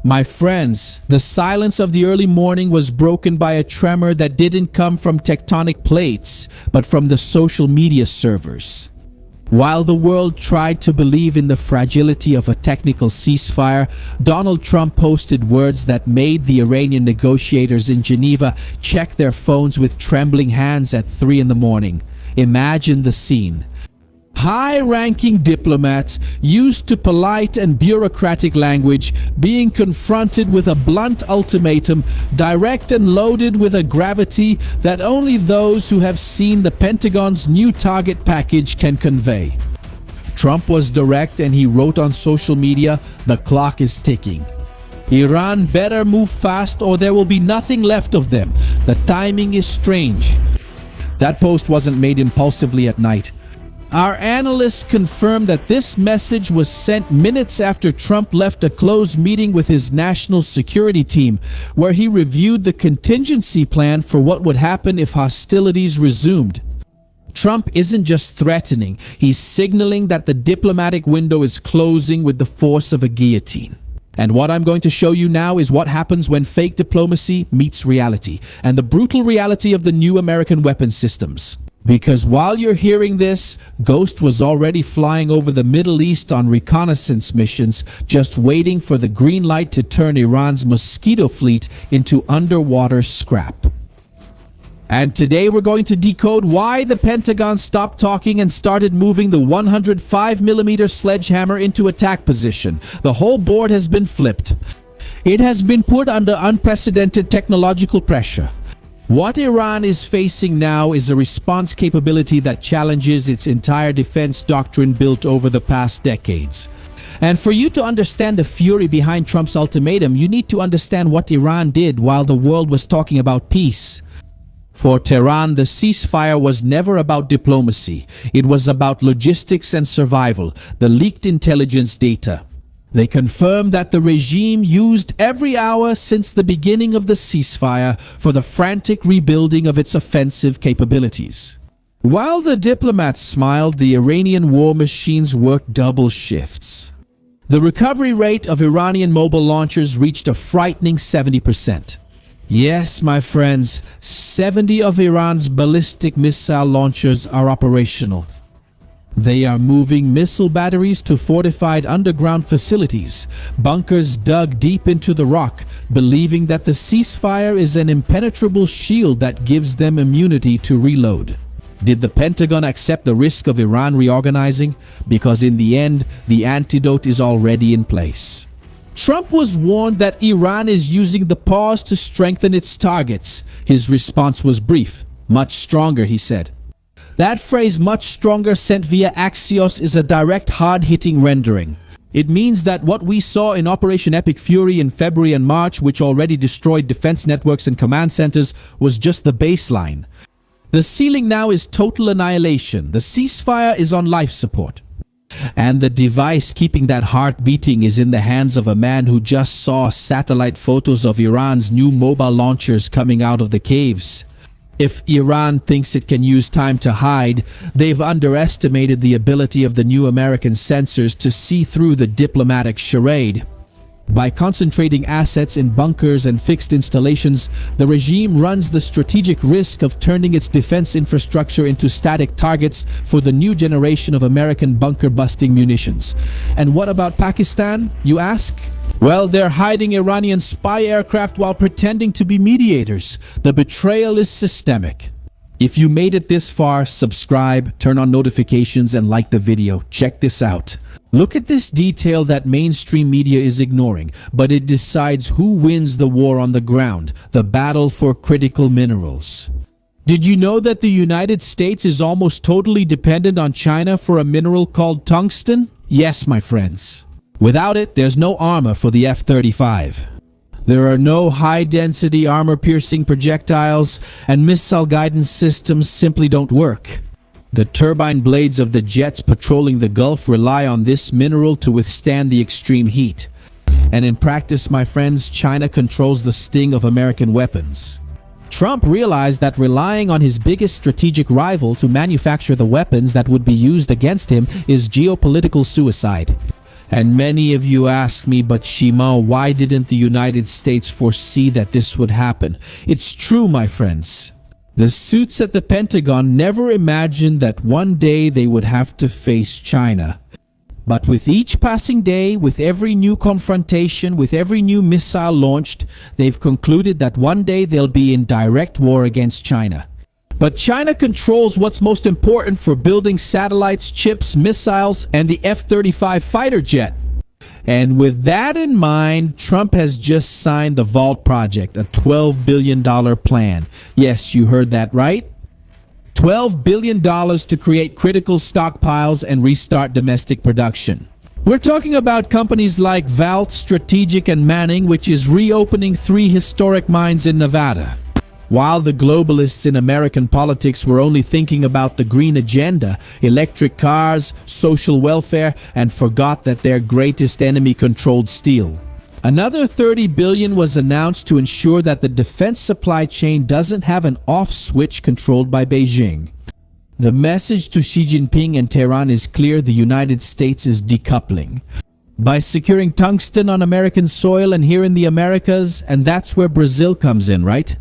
My friends, the silence of the early morning was broken by a tremor that didn't come from tectonic plates, but from the social media servers. While the world tried to believe in the fragility of a technical ceasefire, Donald Trump posted words that made the Iranian negotiators in Geneva check their phones with trembling hands at 3 in the morning. Imagine the scene. High-ranking diplomats, used to polite and bureaucratic language, being confronted with a blunt ultimatum, direct and loaded with a gravity that only those who have seen the Pentagon's new target package can convey. Trump was direct and he wrote on social media, "The clock is ticking. Iran better move fast or there will be nothing left of them. The timing is strange." That post wasn't made impulsively at night. Our analysts confirmed that this message was sent minutes after Trump left a closed meeting with his national security team, where he reviewed the contingency plan for what would happen if hostilities resumed. Trump isn't just threatening, he's signaling that the diplomatic window is closing with the force of a guillotine. And what I'm going to show you now is what happens when fake diplomacy meets reality, and the brutal reality of the new American weapon systems. Because while you're hearing this, Ghost was already flying over the Middle East on reconnaissance missions, just waiting for the green light to turn Iran's Mosquito fleet into underwater scrap. And today we're going to decode why the Pentagon stopped talking and started moving the 105mm sledgehammer into attack position. The whole board has been flipped. It has been put under unprecedented technological pressure. What Iran is facing now is a response capability that challenges its entire defense doctrine built over the past decades. And for you to understand the fury behind Trump's ultimatum, you need to understand what Iran did while the world was talking about peace. For Tehran, the ceasefire was never about diplomacy. It was about logistics and survival, the leaked intelligence data. They confirmed that the regime used every hour since the beginning of the ceasefire for the frantic rebuilding of its offensive capabilities. While the diplomats smiled, the Iranian war machines worked double shifts. The recovery rate of Iranian mobile launchers reached a frightening 70%. Yes, my friends, 70 of Iran's ballistic missile launchers are operational. They are moving missile batteries to fortified underground facilities, bunkers dug deep into the rock, believing that the ceasefire is an impenetrable shield that gives them immunity to reload. Did the Pentagon accept the risk of Iran reorganizing? Because in the end, the antidote is already in place. Trump was warned that Iran is using the pause to strengthen its targets. His response was brief, much stronger, he said. That phrase, much stronger, sent via Axios, is a direct, hard-hitting rendering. It means that what we saw in Operation Epic Fury in February and March, which already destroyed defense networks and command centers, was just the baseline. The ceiling now is total annihilation. The ceasefire is on life support. And the device keeping that heart beating is in the hands of a man who just saw satellite photos of Iran's new mobile launchers coming out of the caves. If Iran thinks it can use time to hide, they've underestimated the ability of the new American sensors to see through the diplomatic charade. By concentrating assets in bunkers and fixed installations, the regime runs the strategic risk of turning its defense infrastructure into static targets for the new generation of American bunker-busting munitions. And what about Pakistan, you ask? Well, they're hiding Iranian spy aircraft while pretending to be mediators. The betrayal is systemic. If you made it this far, subscribe, turn on notifications, and like the video. Check this out. Look at this detail that mainstream media is ignoring, but it decides who wins the war on the ground, the battle for critical minerals. Did you know that the United States is almost totally dependent on China for a mineral called tungsten? Yes, my friends. Without it, there's no armor for the F-35. There are no high-density armor-piercing projectiles, and missile guidance systems simply don't work. The turbine blades of the jets patrolling the Gulf rely on this mineral to withstand the extreme heat. And in practice, my friends, China controls the sting of American weapons. Trump realized that relying on his biggest strategic rival to manufacture the weapons that would be used against him is geopolitical suicide. And many of you ask me, but Shima, why didn't the United States foresee that this would happen? It's true, my friends. The suits at the Pentagon never imagined that one day they would have to face China. But with each passing day, with every new confrontation, with every new missile launched, they've concluded that one day they'll be in direct war against China. But China controls what's most important for building satellites, chips, missiles, and the F-35 fighter jet. And with that in mind, Trump has just signed the Vault Project, a $12 billion plan. Yes, you heard that right. $12 billion to create critical stockpiles and restart domestic production. We're talking about companies like Valt, Strategic, and Manning, which is reopening 3 historic mines in Nevada. While the globalists in American politics were only thinking about the green agenda, electric cars, social welfare, and forgot that their greatest enemy controlled steel. Another $30 billion was announced to ensure that the defense supply chain doesn't have an off switch controlled by Beijing. The message to Xi Jinping and Tehran is clear: the United States is decoupling. By securing tungsten on American soil and here in the Americas, and that's where Brazil comes in, right?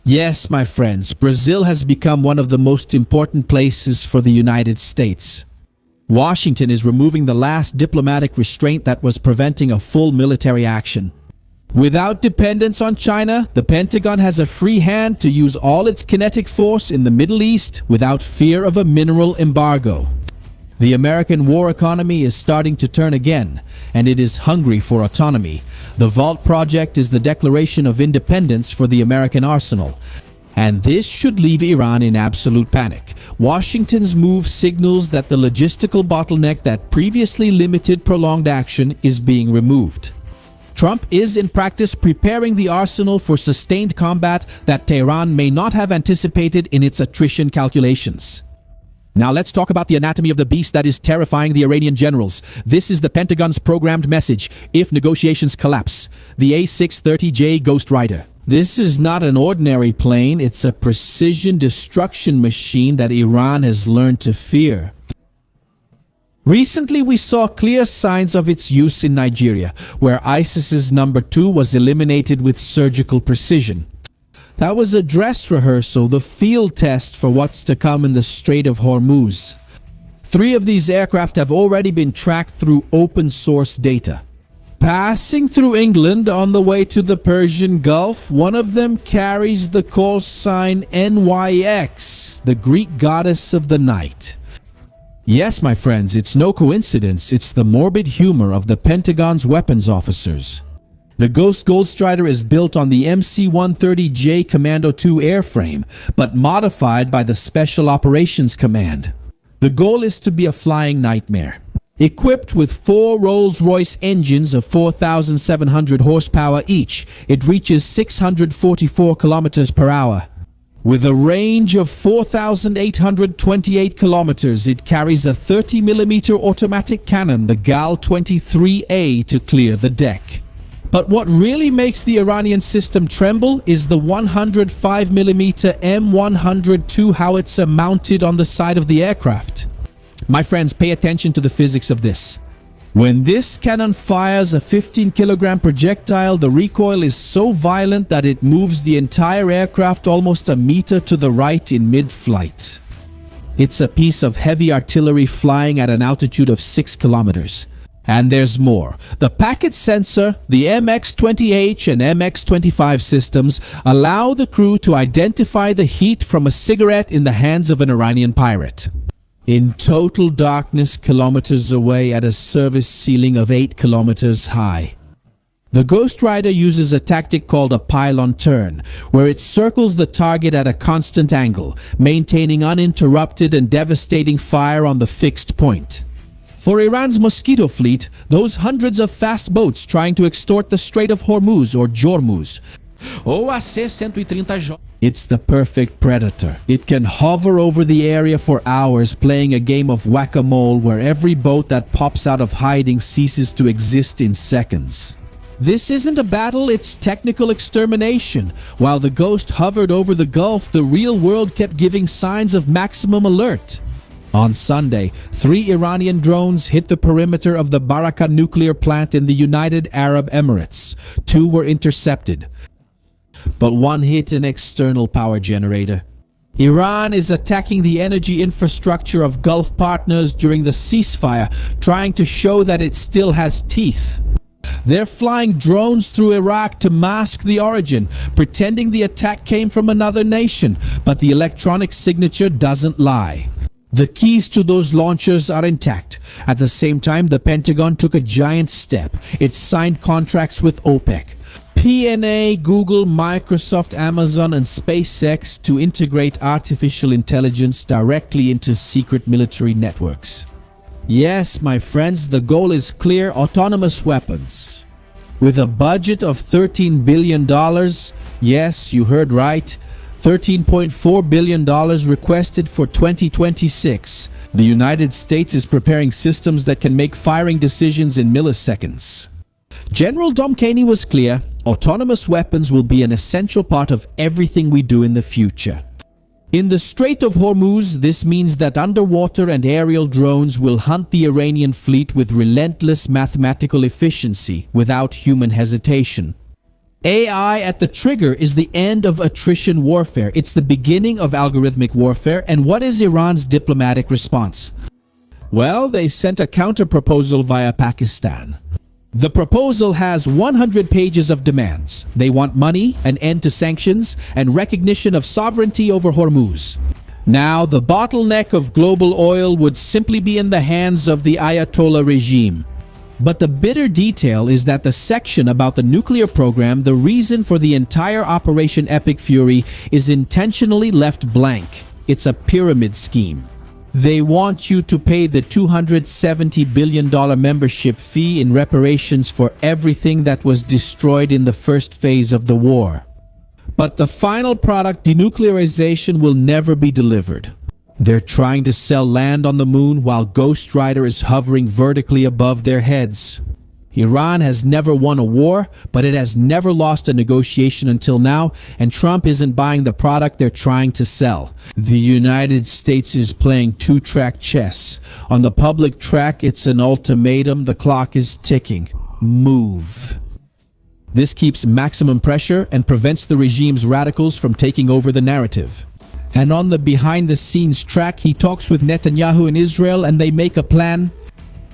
Yes, my friends, Brazil has become one of the most important places for the United States. Washington is removing the last diplomatic restraint that was preventing a full military action. Without dependence on China, the Pentagon has a free hand to use all its kinetic force in the Middle East without fear of a mineral embargo. The American war economy is starting to turn again, and it is hungry for autonomy. The Vault Project is the declaration of independence for the American arsenal. And this should leave Iran in absolute panic. Washington's move signals that the logistical bottleneck that previously limited prolonged action is being removed. Trump is in practice preparing the arsenal for sustained combat that Tehran may not have anticipated in its attrition calculations. Now let's talk about the anatomy of the beast that is terrifying the Iranian generals. This is the Pentagon's programmed message if negotiations collapse: the AC-130J GHOSTRIDER. This is not an ordinary plane, it's a precision destruction machine that Iran has learned to fear. Recently, we saw clear signs of its use in Nigeria, where ISIS's number 2 was eliminated with surgical precision. That was a dress rehearsal, the field test for what's to come in the Strait of Hormuz. 3 of these aircraft have already been tracked through open source data. Passing through England on the way to the Persian Gulf, one of them carries the call sign NYX, the Greek goddess of the night. Yes, my friends, it's no coincidence, it's the morbid humor of the Pentagon's weapons officers. The GHOSTRIDER is built on the AC-130J Commando 2 airframe, but modified by the Special Operations Command. The goal is to be a flying nightmare. Equipped with 4 Rolls-Royce engines of 4,700 horsepower each, it reaches 644 kilometers per hour. With a range of 4,828 kilometers, it carries a 30mm automatic cannon, the Gal-23A, to clear the deck. But what really makes the Iranian system tremble is the 105mm M102 howitzer mounted on the side of the aircraft. My friends, pay attention to the physics of this. When this cannon fires a 15-kilogram projectile, the recoil is so violent that it moves the entire aircraft almost a meter to the right in mid-flight. It's a piece of heavy artillery flying at an altitude of 6 kilometers. And there's more. The packet sensor, the MX-20H and MX-25 systems allow the crew to identify the heat from a cigarette in the hands of an Iranian pirate. In total darkness kilometers away at a service ceiling of 8 kilometers high. The GHOSTRIDER uses a tactic called a pylon turn, where it circles the target at a constant angle, maintaining uninterrupted and devastating fire on the fixed point. For Iran's Mosquito fleet, those hundreds of fast boats trying to extort the Strait of Hormuz or Jormuz, AC-130J. It's the perfect predator. It can hover over the area for hours, playing a game of whack-a-mole where every boat that pops out of hiding ceases to exist in seconds. This isn't a battle, it's technical extermination. While the Ghost hovered over the Gulf, the real world kept giving signs of maximum alert. On Sunday, 3 Iranian drones hit the perimeter of the Baraka nuclear plant in the United Arab Emirates. 2 were intercepted, but 1 hit an external power generator. Iran is attacking the energy infrastructure of Gulf partners during the ceasefire, trying to show that it still has teeth. They're flying drones through Iraq to mask the origin, pretending the attack came from another nation, but the electronic signature doesn't lie. The keys to those launchers are intact. At the same time, the Pentagon took a giant step. It signed contracts with OPEC, PNA, Google, Microsoft, Amazon, and SpaceX to integrate artificial intelligence directly into secret military networks. Yes, my friends, the goal is clear: autonomous weapons. With a budget of $13 billion, yes, you heard right, $13.4 billion requested for 2026. The United States is preparing systems that can make firing decisions in milliseconds. General Dom Kenney was clear: autonomous weapons will be an essential part of everything we do in the future. In the Strait of Hormuz, this means that underwater and aerial drones will hunt the Iranian fleet with relentless mathematical efficiency without human hesitation. AI at the trigger is the end of attrition warfare. It's the beginning of algorithmic warfare. And what is Iran's diplomatic response? Well, they sent a counter-proposal via Pakistan. The proposal has 100 pages of demands. They want money, an end to sanctions, and recognition of sovereignty over Hormuz. Now, the bottleneck of global oil would simply be in the hands of the Ayatollah regime. But the bitter detail is that the section about the nuclear program, the reason for the entire Operation Epic Fury, is intentionally left blank. It's a pyramid scheme. They want you to pay the $270 billion membership fee in reparations for everything that was destroyed in the first phase of the war. But the final product, denuclearization, will never be delivered. They're trying to sell land on the moon while GHOSTRIDER is hovering vertically above their heads. Iran has never won a war, but it has never lost a negotiation until now, and Trump isn't buying the product they're trying to sell. The United States is playing two-track chess. On the public track, it's an ultimatum. The clock is ticking. Move. This keeps maximum pressure and prevents the regime's radicals from taking over the narrative. And on the behind-the-scenes track, he talks with Netanyahu in Israel and they make a plan,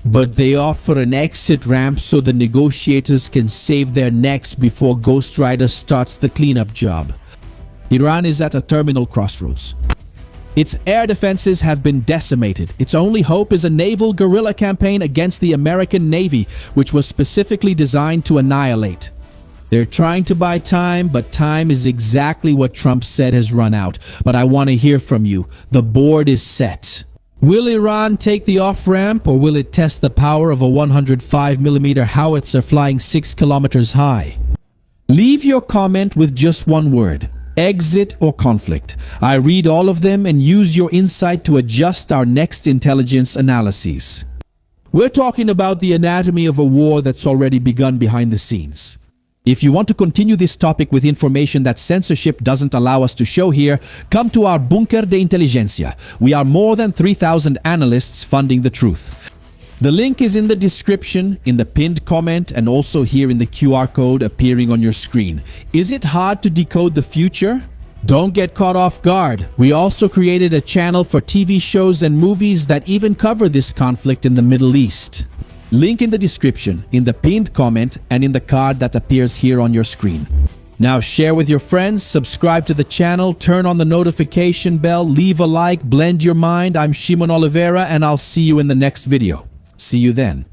but they offer an exit ramp so the negotiators can save their necks before GHOSTRIDER starts the cleanup job. Iran is at a terminal crossroads. Its air defenses have been decimated. Its only hope is a naval guerrilla campaign against the American Navy, which was specifically designed to annihilate. They're trying to buy time, but time is exactly what Trump said has run out. But I want to hear from you. The board is set. Will Iran take the off-ramp, or will it test the power of a 105mm howitzer flying 6 kilometers high? Leave your comment with just one word: exit or conflict. I read all of them and use your insight to adjust our next intelligence analyses. We're talking about the anatomy of a war that's already begun behind the scenes. If you want to continue this topic with information that censorship doesn't allow us to show here, come to our Bunker de Inteligencia. We are more than 3,000 analysts funding the truth. The link is in the description, in the pinned comment, and also here in the QR code appearing on your screen. Is it hard to decode the future? Don't get caught off guard. We also created a channel for TV shows and movies that even cover this conflict in the Middle East. Link in the description, in the pinned comment, and in the card that appears here on your screen. Now share with your friends, subscribe to the channel, turn on the notification bell, leave a like, blend your mind. I'm Shimon Oliveira, and I'll see you in the next video. See you then.